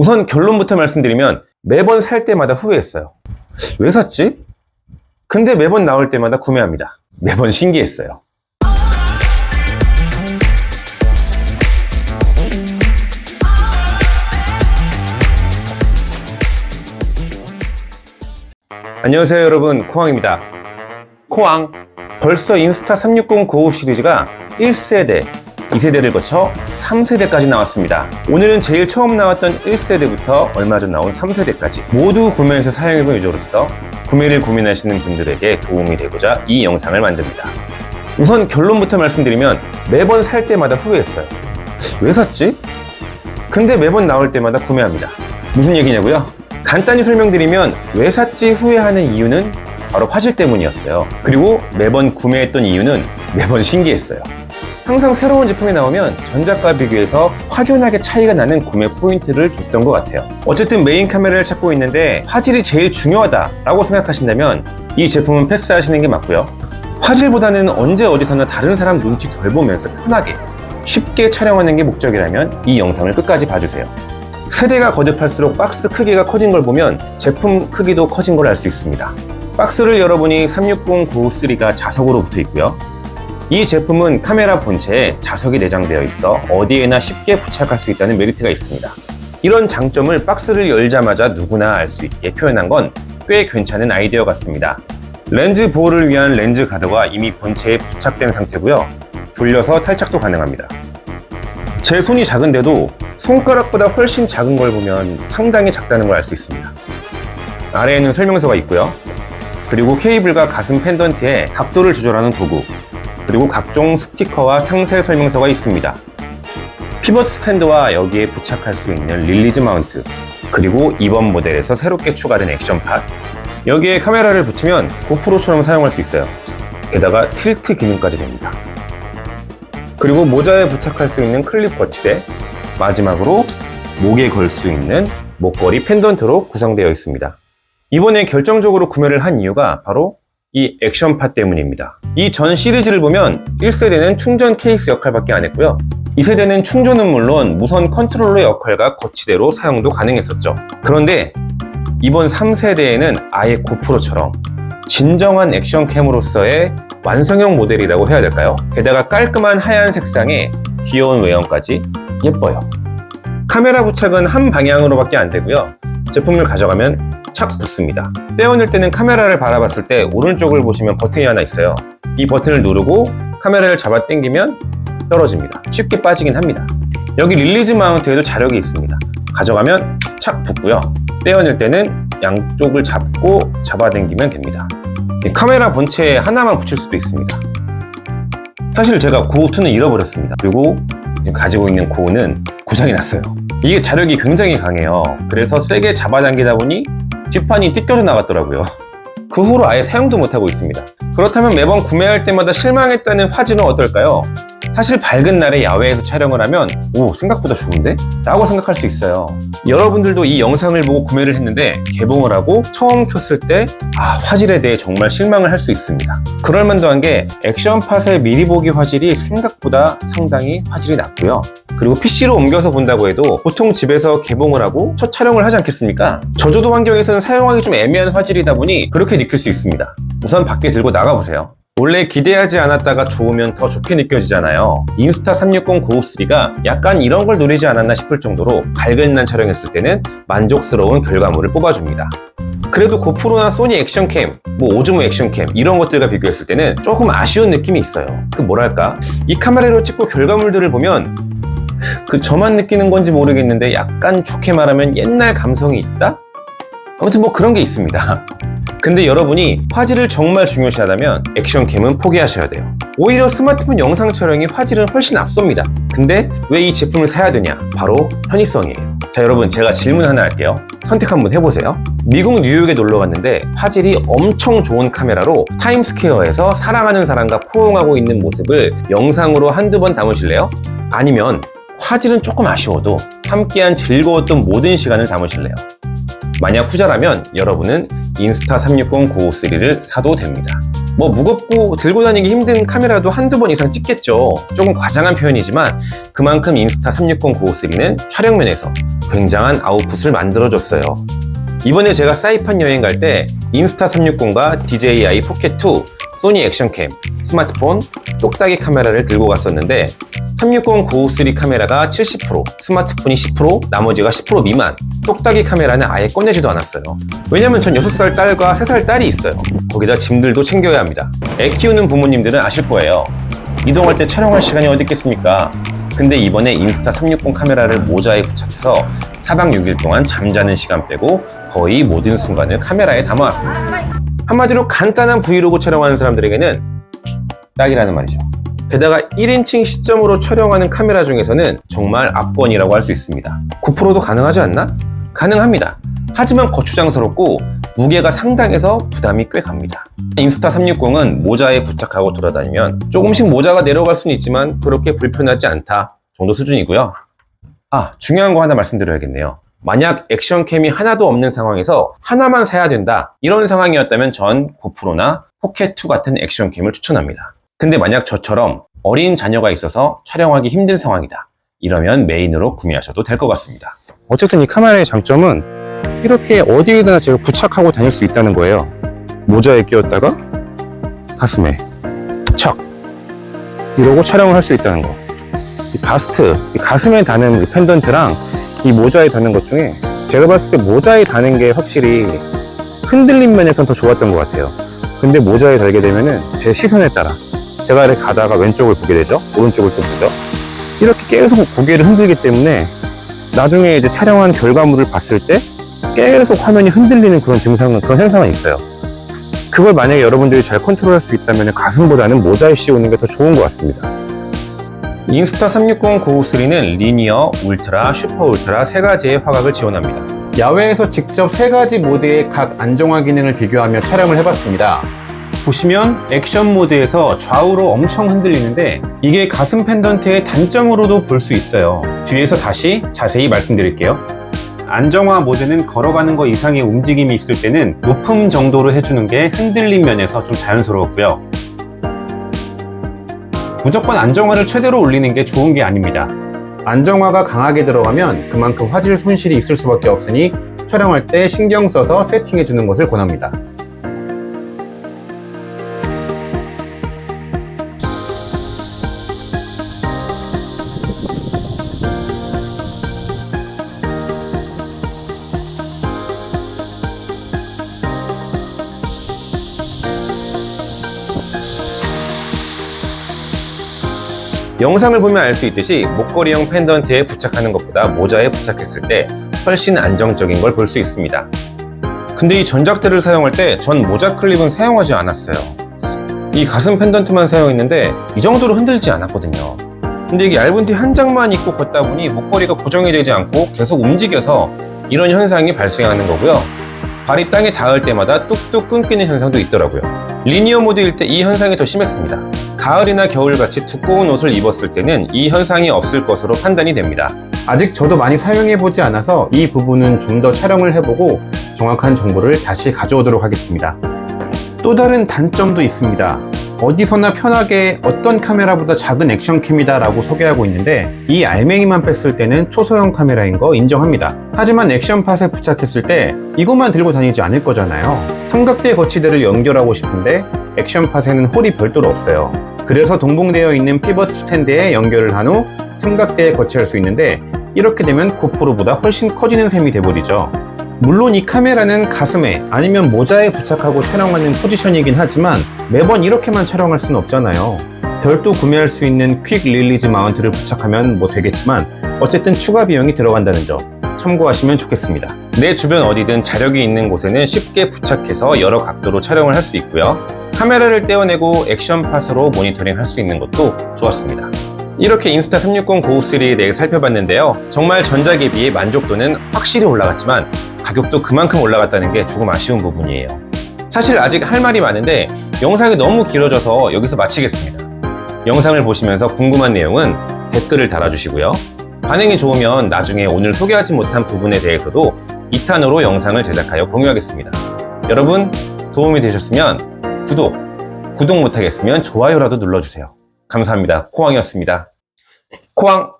우선 결론부터 말씀드리면 매번 살 때마다 후회했어요. 왜 샀지? 근데 매번 나올 때마다 구매합니다. 매번 신기했어요. 안녕하세요 여러분, 코왕입니다. 코왕, 벌써 인스타 36095 시리즈가 1세대, 2세대를 거쳐 3세대까지 나왔습니다. 오늘은 제일 처음 나왔던 1세대부터 얼마 전 나온 3세대까지 모두 구매해서 사용해본 유저로서 구매를 고민하시는 분들에게 도움이 되고자 이 영상을 만듭니다. 우선 결론부터 말씀드리면 매번 살 때마다 후회했어요. 왜 샀지? 근데 매번 나올 때마다 구매합니다. 무슨 얘기냐고요? 간단히 설명드리면 왜 샀지 후회하는 이유는 바로 화질 때문이었어요. 그리고 매번 구매했던 이유는 매번 신기했어요. 항상 새로운 제품이 나오면 전작과 비교해서 확연하게 차이가 나는 구매 포인트를 줬던 것 같아요. 어쨌든 메인 카메라를 찾고 있는데 화질이 제일 중요하다라고 생각하신다면 이 제품은 패스하시는 게 맞고요. 화질보다는 언제 어디서나 다른 사람 눈치 덜 보면서 편하게 쉽게 촬영하는 게 목적이라면 이 영상을 끝까지 봐주세요. 세대가 거듭할수록 박스 크기가 커진 걸 보면 제품 크기도 커진 걸 알 수 있습니다. 박스를 열어보니 360-95-3가 자석으로 붙어 있고요. 이 제품은 카메라 본체에 자석이 내장되어 있어 어디에나 쉽게 부착할 수 있다는 메리트가 있습니다. 이런 장점을 박스를 열자마자 누구나 알 수 있게 표현한 건 꽤 괜찮은 아이디어 같습니다. 렌즈 보호를 위한 렌즈 가드가 이미 본체에 부착된 상태고요. 돌려서 탈착도 가능합니다. 제 손이 작은데도 손가락보다 훨씬 작은 걸 보면 상당히 작다는 걸 알 수 있습니다. 아래에는 설명서가 있고요. 그리고 케이블과 가슴 펜던트에 각도를 조절하는 도구, 그리고 각종 스티커와 상세 설명서가 있습니다. 피벗 스탠드와 여기에 부착할 수 있는 릴리즈 마운트, 그리고 이번 모델에서 새롭게 추가된 액션팟, 여기에 카메라를 붙이면 고프로처럼 사용할 수 있어요. 게다가 틸트 기능까지 됩니다. 그리고 모자에 부착할 수 있는 클립 거치대, 마지막으로 목에 걸 수 있는 목걸이 펜던트로 구성되어 있습니다. 이번에 결정적으로 구매를 한 이유가 바로 이 액션팟 때문입니다. 이 전 시리즈를 보면 1세대는 충전 케이스 역할밖에 안 했고요. 2세대는 충전은 물론 무선 컨트롤러 역할과 거치대로 사용도 가능했었죠. 그런데 이번 3세대에는 아예 고프로처럼 진정한 액션캠으로서의 완성형 모델이라고 해야 될까요? 게다가 깔끔한 하얀 색상에 귀여운 외형까지 예뻐요. 카메라 부착은 한 방향으로밖에 안 되고요. 제품을 가져가면 착 붙습니다. 떼어낼 때는 카메라를 바라봤을 때 오른쪽을 보시면 버튼이 하나 있어요. 이 버튼을 누르고 카메라를 잡아 당기면 떨어집니다. 쉽게 빠지긴 합니다. 여기 릴리즈 마운트에도 자력이 있습니다. 가져가면 착 붙고요. 떼어낼 때는 양쪽을 잡고 잡아당기면 됩니다. 카메라 본체에 하나만 붙일 수도 있습니다. 사실 제가 고우2는 잃어버렸습니다. 그리고 지금 가지고 있는 고우는 고장이 났어요. 이게 자력이 굉장히 강해요. 그래서 세게 잡아당기다 보니 뒷판이 찢겨져 나갔더라고요. 그 후로 아예 사용도 못하고 있습니다. 그렇다면 매번 구매할 때마다 실망했다는 화질은 어떨까요? 사실 밝은 날에 야외에서 촬영을 하면 생각보다 좋은데? 라고 생각할 수 있어요. 여러분들도 이 영상을 보고 구매를 했는데 개봉을 하고 처음 켰을 때 화질에 대해 정말 실망을 할 수 있습니다. 그럴만도 한 게 액션팟의 미리 보기 화질이 생각보다 상당히 화질이 낮고요. 그리고 PC로 옮겨서 본다고 해도 보통 집에서 개봉을 하고 첫 촬영을 하지 않겠습니까? 저조도 환경에서는 사용하기 좀 애매한 화질이다 보니 그렇게 느낄 수 있습니다. 우선 밖에 들고 나가보세요. 원래 기대하지 않았다가 좋으면 더 좋게 느껴지잖아요. 인스타 360-95-3가 약간 이런 걸 노리지 않았나 싶을 정도로 밝은 날 촬영했을 때는 만족스러운 결과물을 뽑아줍니다. 그래도 고프로나 소니 액션캠, 오즈모 액션캠 이런 것들과 비교했을 때는 조금 아쉬운 느낌이 있어요. 뭐랄까, 이 카메라로 찍고 결과물들을 보면 저만 느끼는 건지 모르겠는데 약간 좋게 말하면 옛날 감성이 있다? 아무튼 그런 게 있습니다. 근데 여러분이 화질을 정말 중요시하다면 액션캠은 포기하셔야 돼요. 오히려 스마트폰 영상 촬영이 화질은 훨씬 앞섭니다. 근데 왜 이 제품을 사야 되냐? 바로 편의성이에요. 자, 여러분, 제가 질문 하나 할게요. 선택 한번 해보세요. 미국 뉴욕에 놀러 갔는데 화질이 엄청 좋은 카메라로 타임스퀘어에서 사랑하는 사람과 포옹하고 있는 모습을 영상으로 한두 번 담으실래요? 아니면 화질은 조금 아쉬워도 함께한 즐거웠던 모든 시간을 담으실래요? 만약 후자라면 여러분은 인스타 360-95-3를 사도 됩니다. 뭐 무겁고 들고 다니기 힘든 카메라도 한두 번 이상 찍겠죠. 조금 과장한 표현이지만 그만큼 인스타 360 go3는 촬영면에서 굉장한 아웃풋을 만들어줬어요. 이번에 제가 사이판 여행 갈 때 인스타 360과 DJI 포켓2, 소니 액션캠, 스마트폰, 똑딱이 카메라를 들고 갔었는데 360 go3 카메라가 70%, 스마트폰이 10%, 나머지가 10% 미만. 똑딱이 카메라는 아예 꺼내지도 않았어요. 왜냐면 전 6살 딸과 3살 딸이 있어요. 거기다 짐들도 챙겨야 합니다. 애 키우는 부모님들은 아실 거예요. 이동할 때 촬영할 시간이 어디 있겠습니까? 근데 이번에 인스타 360 카메라를 모자에 부착해서 4박 6일 동안 잠자는 시간 빼고 거의 모든 순간을 카메라에 담아왔습니다. 한마디로 간단한 브이로그 촬영하는 사람들에게는 딱이라는 말이죠. 게다가 1인칭 시점으로 촬영하는 카메라 중에서는 정말 압권이라고 할 수 있습니다. 고프로도 가능하지 않나? 가능합니다. 하지만 거추장스럽고 무게가 상당해서 부담이 꽤 갑니다. 인스타 360은 모자에 부착하고 돌아다니면 조금씩 모자가 내려갈 수는 있지만 그렇게 불편하지 않다 정도 수준이고요. 중요한 거 하나 말씀드려야겠네요. 만약 액션캠이 하나도 없는 상황에서 하나만 사야 된다 이런 상황이었다면 전 고프로나 포켓2 같은 액션캠을 추천합니다. 근데 만약 저처럼 어린 자녀가 있어서 촬영하기 힘든 상황이다 이러면 메인으로 구매하셔도 될 것 같습니다. 어쨌든 이 카메라의 장점은 이렇게 어디에나 제가 부착하고 다닐 수 있다는 거예요. 모자에 끼웠다가 가슴에 착 이러고 촬영을 할 수 있다는 거. 이 바스트, 이 가슴에 다는 이 펜던트랑 이 모자에 다는 것 중에 제가 봤을 때 모자에 다는 게 확실히 흔들림 면에서는 더 좋았던 것 같아요. 근데 모자에 달게 되면은 제 시선에 따라 제가 이렇게 가다가 왼쪽을 보게 되죠. 오른쪽을 또 보죠. 이렇게 계속 고개를 흔들기 때문에 나중에 이제 촬영한 결과물을 봤을 때 계속 화면이 흔들리는 그런 현상은 있어요. 그걸 만약에 여러분들이 잘 컨트롤할 수 있다면 가슴보다는 모자에 씌우는 게 더 좋은 것 같습니다. 인스타 360 go3는 리니어, 울트라, 슈퍼 울트라 세 가지의 화각을 지원합니다. 야외에서 직접 세 가지 모드의 각 안정화 기능을 비교하며 촬영을 해봤습니다. 보시면 액션 모드에서 좌우로 엄청 흔들리는데 이게 가슴 펜던트의 단점으로도 볼 수 있어요. 뒤에서 다시 자세히 말씀드릴게요. 안정화 모드는 걸어가는 것 이상의 움직임이 있을 때는 높음 정도로 해주는 게 흔들림 면에서 좀 자연스러웠고요. 무조건 안정화를 최대로 올리는 게 좋은 게 아닙니다. 안정화가 강하게 들어가면 그만큼 화질 손실이 있을 수밖에 없으니 촬영할 때 신경 써서 세팅해 주는 것을 권합니다. 영상을 보면 알 수 있듯이 목걸이형 펜던트에 부착하는 것보다 모자에 부착했을 때 훨씬 안정적인 걸 볼 수 있습니다. 근데 이 전작들을 사용할 때 전 모자 클립은 사용하지 않았어요. 이 가슴 펜던트만 사용했는데 이 정도로 흔들지 않았거든요. 근데 이게 얇은 티 한 장만 입고 걷다 보니 목걸이가 고정이 되지 않고 계속 움직여서 이런 현상이 발생하는 거고요. 발이 땅에 닿을 때마다 뚝뚝 끊기는 현상도 있더라고요. 리니어 모드일 때 이 현상이 더 심했습니다. 가을이나 겨울같이 두꺼운 옷을 입었을 때는 이 현상이 없을 것으로 판단이 됩니다. 아직 저도 많이 사용해보지 않아서 이 부분은 좀 더 촬영을 해보고 정확한 정보를 다시 가져오도록 하겠습니다. 또 다른 단점도 있습니다. 어디서나 편하게 어떤 카메라보다 작은 액션캠이다 라고 소개하고 있는데 이 알맹이만 뺐을 때는 초소형 카메라인 거 인정합니다. 하지만 액션팟에 부착했을 때 이것만 들고 다니지 않을 거잖아요. 삼각대 거치대를 연결하고 싶은데 액션팟에는 홀이 별도로 없어요. 그래서 동봉되어 있는 피벗 스탠드에 연결을 한 후 삼각대에 거치할 수 있는데 이렇게 되면 고프로보다 훨씬 커지는 셈이 돼버리죠. 물론 이 카메라는 가슴에 아니면 모자에 부착하고 촬영하는 포지션이긴 하지만 매번 이렇게만 촬영할 수는 없잖아요. 별도 구매할 수 있는 퀵 릴리즈 마운트를 부착하면 뭐 되겠지만 어쨌든 추가 비용이 들어간다는 점 참고하시면 좋겠습니다. 내 주변 어디든 자력이 있는 곳에는 쉽게 부착해서 여러 각도로 촬영을 할 수 있고요. 카메라를 떼어내고 액션팟으로 모니터링 할 수 있는 것도 좋았습니다. 이렇게 인스타 360 go3에 대해 살펴봤는데요. 정말 전작에 비해 만족도는 확실히 올라갔지만 가격도 그만큼 올라갔다는 게 조금 아쉬운 부분이에요. 사실 아직 할 말이 많은데 영상이 너무 길어져서 여기서 마치겠습니다. 영상을 보시면서 궁금한 내용은 댓글을 달아주시고요. 반응이 좋으면 나중에 오늘 소개하지 못한 부분에 대해서도 2탄으로 영상을 제작하여 공유하겠습니다. 여러분 도움이 되셨으면 구독, 구독 못하겠으면 좋아요라도 눌러주세요. 감사합니다. 코왕이었습니다. 코왕